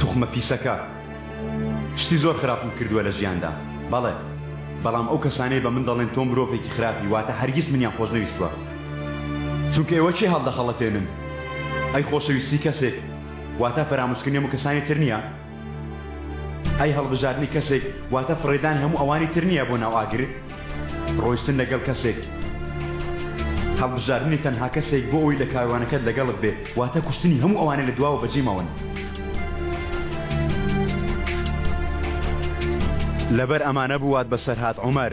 توخمە پیسەکە شتی زۆر خراپم کردووە لە ژیاندا بەڵێ بەڵام ئەو کەسانەی بە من دەڵێن تۆم مرۆڤێکی خراپی واتە هەرگیز منیان خۆش نەویستووە چونکە ئێوە چی هەڵدەخەڵەتێنن ئەی خۆشەویستی کەسێک واتە فەراموسکردنی هەموو کەسانی تر نییە ئەی هەڵبژاردنی کەسێک واتە فڕێدان هەموو ئەوانی تر نییە بۆ ناو ئاگر ڕۆیشتن لەگەڵ کەسێک هەڵبژاردنی تەنها کەسێک بۆ ئەوی لە کاروانەکەت لەگەڵت بێ واتە کوشتنی هەموو ئەوانە لە دواوە بەجێمەون لەبەر ئەمانە بوات بەسەرهات عومەر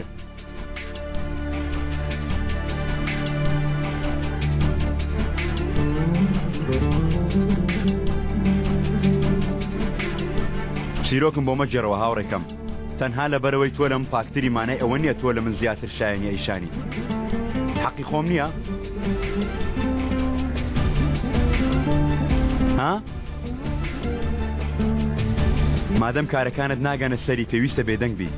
چیرۆکم بۆ مەگەڕەوە هاوڕێکەم تەنها لەبەرەوەی تۆ لەم پاکتری مانای ئەوە نییە تۆ لە من زیاتر شایەنی ئەیشانی حەقی خۆم نییە ها مادەم کارەکانت ناگەنە سەری پێویستە بێدەنگ بی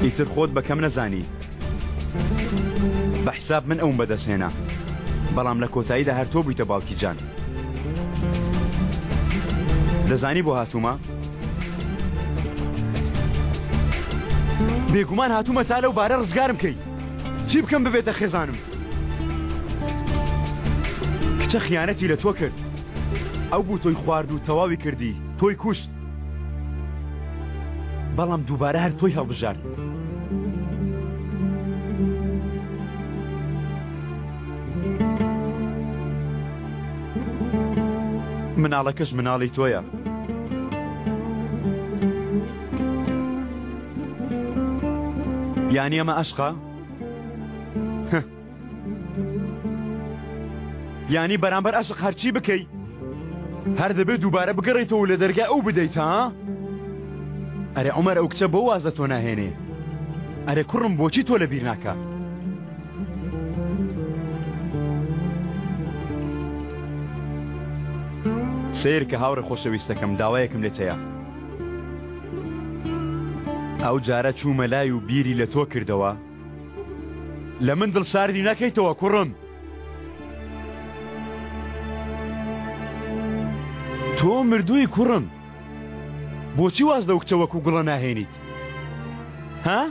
ئیتر خۆت بەکەم نەزانی بە حساب من ئەوم بەدەستهێنا بەڵام لە کۆتاییدا هەر تۆ بوویتە باوکی جان دەزانی بۆ هاتوومە بێگومان هاتوومە تا لەو بارە ڕزگارم کەی چی بکەم ببێتە خێزانم کچە خیانەتی لە تۆ کرد ئەو بوو تۆی خوارد و تەواوی کردی تۆی کوشت بەڵام دووبارە هەر تۆی هەڵبژارد مناڵەکەش مناڵی تۆیە یانی ئەمە عەشقە یانی بەرامبەر عەشق هەرچی بکەی هەر دەبێت دووبارە بگەڕێیتەوە لە دەرگای ئەو بدەیت ها ئەرێ عومەر ئەو کچە بۆ وازە تۆ ناهێنێ ئەرێ کوڕم بۆچی تۆ لەبیر ناکە سیر کە هاوڕێ خۆشەویستەکەم داوایەکم لێت هەیە ئەو جارە چوومە لای و بیری لە تۆ کردەوە لە من دڵساردی نەکەیتەوە کوڕم تۆ مردووی کوڕم بۆچی واز لەو کچە وەکو گوڵە ناهێنیت ها؟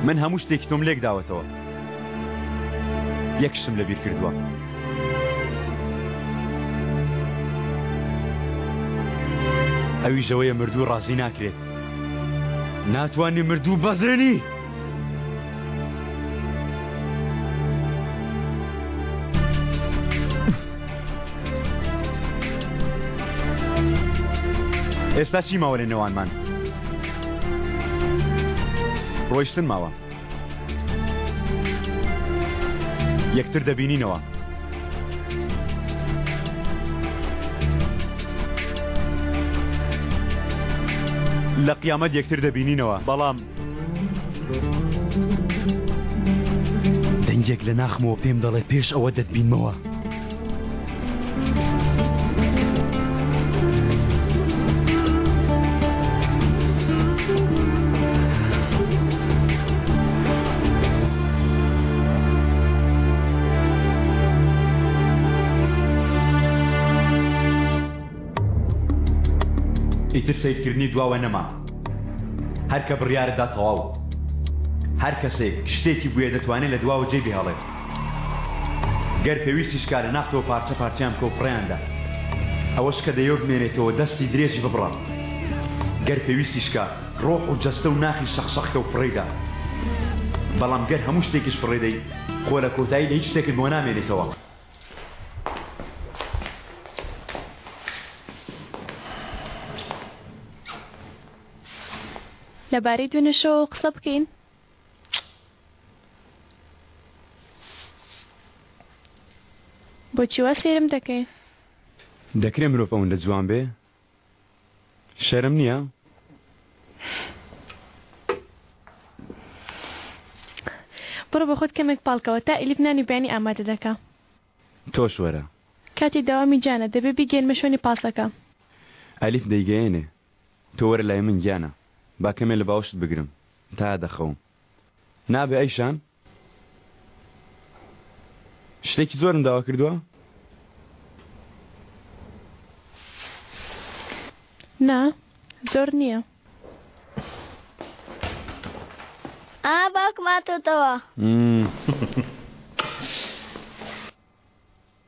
من هەموو شتێکی تۆم لێک داوەتەوە یەکشم لەبیر کردووە ئەوی ژەوەیە مردوو ڕازی ناکرێت ناتوانێ مردوو بەزێنی ئێستا چی ماوە لە نێوانمان ڕۆیشتن ماوە یەکتر دەبینینەوە لە قیامەت یەکتر دەبینینەوە بەڵام دەنگێک لە ناخمەوە پێم دەڵێ پێش ئەوە دەتبینمەوە ئیتر سیرکردنی دواوە نەما هەر کە بڕیارەدا تەواو هەر کەسێک شتێکی بووە دەتوانێت لە دواوە جێ بهێڵێت گەر پێویستی شکارە ناختەوە پارچە پارچیان بکە و فڕیاندا ئەوەش کە دەیۆ بمێنێتەوە دەستی درێژی ببڕە گەر پێویستی شکا ڕۆح و جەستە و ناخی شەخشەخکە و فڕێدا بەڵام گەر هەموو شتێکیش فڕێدەی خۆ لە کۆتایی لە هیچ شتێکت بۆ نامێنێتەوە لەبارەی دوێنێشەوە قسە بکەین بۆچی وا سێرم دەکەین دەکرێت مرۆڤ ئەوەندە جوان بێ شەرم نییە بڕۆ بە خۆت کەمێک پاڵکەوە تا ئیلیف نانی بەیانی ئامادە دەکا تۆش وەرە کاتی داوامی جانە دەبێ بیگەێنمە شوێنی پاسەکە ئەلیف دەیگەێنێ تۆ وەرە لای من گیانە با کەمێ لە باوشت بگرم تا دەخەوم نابێ ئەیشان شتێکی زۆرم داوا کردووە؟ نا زۆر نییە. باوکم هاتۆتەوە.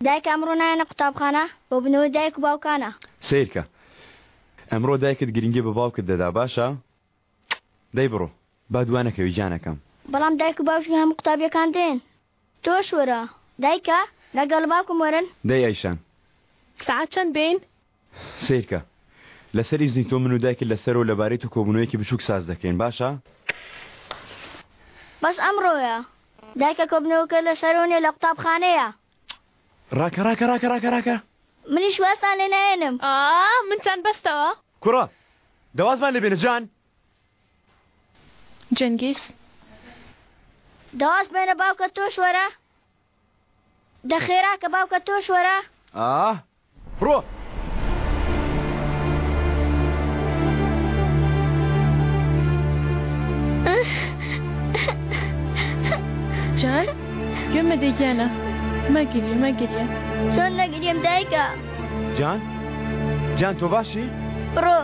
دایک ئەمڕۆ نایەنە قوتابخانە بۆ بنەوەی دایک و باوکانە. سیرکە ئەمڕۆ دایکت گرنگی بە باوکت دەدا باشە؟ دەی بڕۆ با دوانەکەوی جانەکەم. بەڵام دایک و باوکی هەموو قوتابیەکان دێن. تۆش وەرە دایکە لەگەڵ باوکم وەرن. دەی ئەیشان سعات چەند بین؟ سیرکە لەسەر ئیزنی تۆ من و دایکت لەسەرەوە لەبارەی تو کۆبوونەوەیەکی بچووک ساز دەکەین باشە؟ بەس ئەمڕۆیە دایکە کۆبنەوەکە لەسەرۆنێ لە قوتابخانەیە. ڕاکە منیش وەستان لێ نایێنم. من چەند بەستەوە؟ کوڕە دەوازمان لێ بێنە جان. جەنگیز دەواز بێنە باوکە تۆش وەرە. دەخێرا کە باوکە تۆش وەرە. بڕۆ. جان گوێمە دەیگیانە مەگریە. چۆن نەگریم دایکە؟ جان تۆ باشی؟ بڕۆ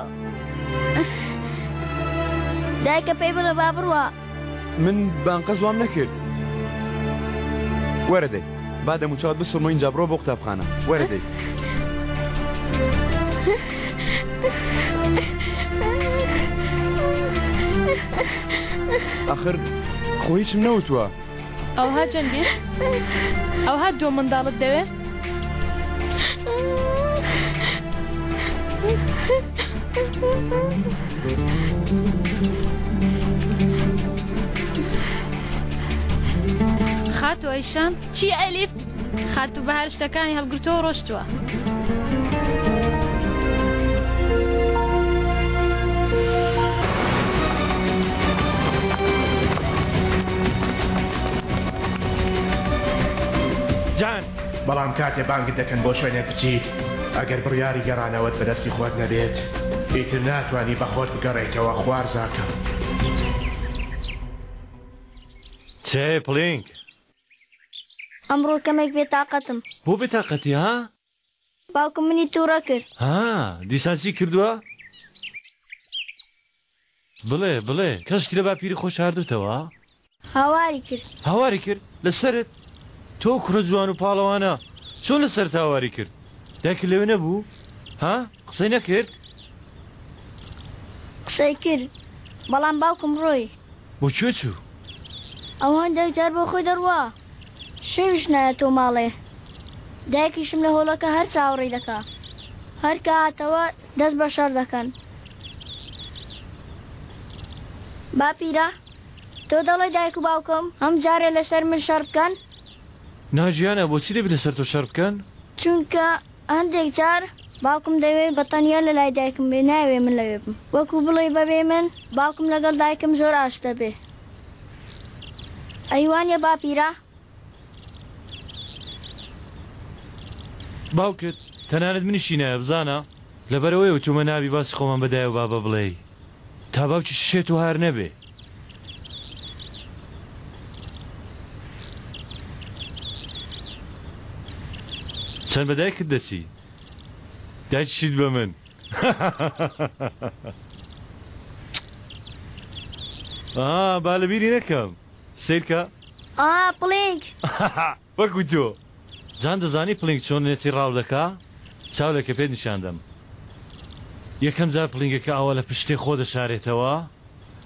دایکە پێی بڵێ با بڕوە. من بانقە زوام نەکرد. وەرە دەی با دەموچاوت بسڵمە اینجا بڕۆ بۆ قوتابخانە. وەرە دەی ئاخر خۆ هیچم نەوتووە. ئەوها جەنگیز ئەوها دۆ منداڵت دەوێت؟ خاتو ئەیشان چی ئەلیف؟ خاتو بەهار شتەکانی هەڵگرتەوە ڕۆشتووە. جان بەڵام کاتێ بانگت دەکەن بۆ شوێنێک بچیت ئەگەر بڕیاری گەڕانەوەت بەدەستی خۆت نەبێت ئیتر ناتوانی بە خۆت بگەڕێیتەوە خوارزاکەم. چێ پلینگ؟ ئەمڕۆ کەمێک بێتاقەتم. بۆ بێتاقەتی ها؟ باوکم منی تووڕە کرد. دیسان چی کردووە؟ بڵێ کەشکی لە باپیری خۆش هاردوتەوە؟ هاواری کرد لەسەرت؟ تۆ کوڕە جوان و پاڵەوانە چۆن لەسەر هاواری کرد؟ دایکت لەوێ نەبوو؟ قسەی نەکرد؟ قسەی کرد بەڵام باوکم ڕۆی. بۆ کوێ چوو؟ ئەو هەندێک جار بۆ خۆی دەڕوا شەویش نایەتەوە ماڵێ. دایکیشم لە هۆڵەکە هەر چاوەڕێی دەکا هەر کە هاتەوە دەست بە شەڕ دەکەن. باپیرە تۆ دەڵێ دایک و باوکم هەم جارێ لەسەر من شەڕ بکەن؟ ناژیانە بۆچی دەبێت لەسەر تۆ شەڕ بکەن؟ چونکە هەندێک جار باوکم دەوێت بەتەنیا لە لای دایکم بێ ناوێ من لەوێ بم. وەکو بڵێ بەبێ من باوکم لەگەڵ دایکم زۆر ئاشتە بێ. ئەیوانە باپیرە؟ باوکت تەنانەت منیشی نایە بزانە لەبەرەوەی وتومە نابی باسی خۆمان بەدایە و بابە بڵێ تا باوکی شێت و هار نەبێ. چەند بە دایکت دەچی؟ دایکیشیت بە من. با لە بیری نەکەم سیرکە؟ پڵینگ وەکو تۆ جان دەزانی پڵینگ چۆن نێتی ڕاو دەکا؟ چاولێکە پێت نیشاندەم. یەکەم جار پڵینگەکە ئەوە لە پشتێ خۆ دەشارێتەوە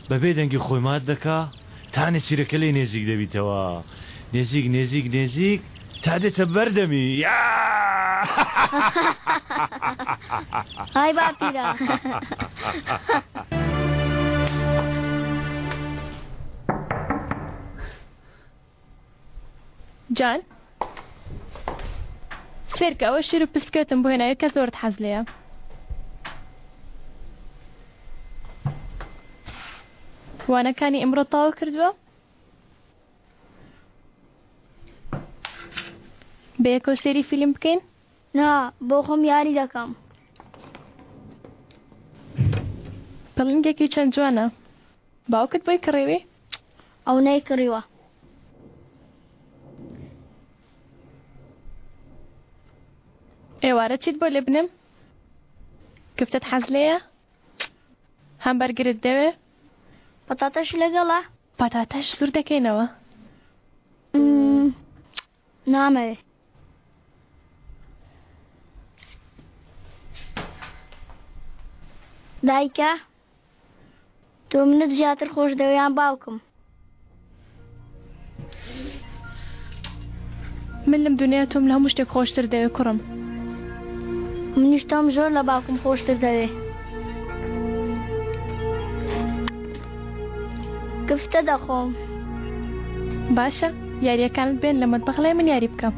بەبێ دەنگی خۆی مات دەکا تانێ چیرەکە لێ نێزیک دەبیتەوە نێزیک تا دێتە بەردەمی. های باپیرە. جان سێرکە ئەوە شیر و پسکەوتم بۆ هێناوی کە زۆرت حەز لێیە. وانەکانی ئەمڕۆ تاوا کردووە؟ بەیەکەوە سێری فیلم بکەین؟ نا بۆ خۆم یاری دەکەم. پڵنگێکی چەند جوانە. باوکت بۆی کڕێوی؟ ئەو نەیکڕیوە. ئێوارە چیت بۆ لێ بنم؟ کفتت حەز لێیە؟ هەمبەرگرت دەوێ؟ پەتاتەش لەگەڵە؟ پەتاتەش زۆر دەکەینەوە. نامەوێ. دایکە، تۆ منت زیاتر خۆش دەوێیان باوکم؟ من لەم دنیا تۆم لە هەموو شتێک خۆشتر دەوێ کوڕم. منیش تۆم زۆر لە باوکم خۆشتر دەوێ. کفتە دەخۆم. باشە، یاریەکانت بێن لە مەتبەخ لای من یاری بکەم.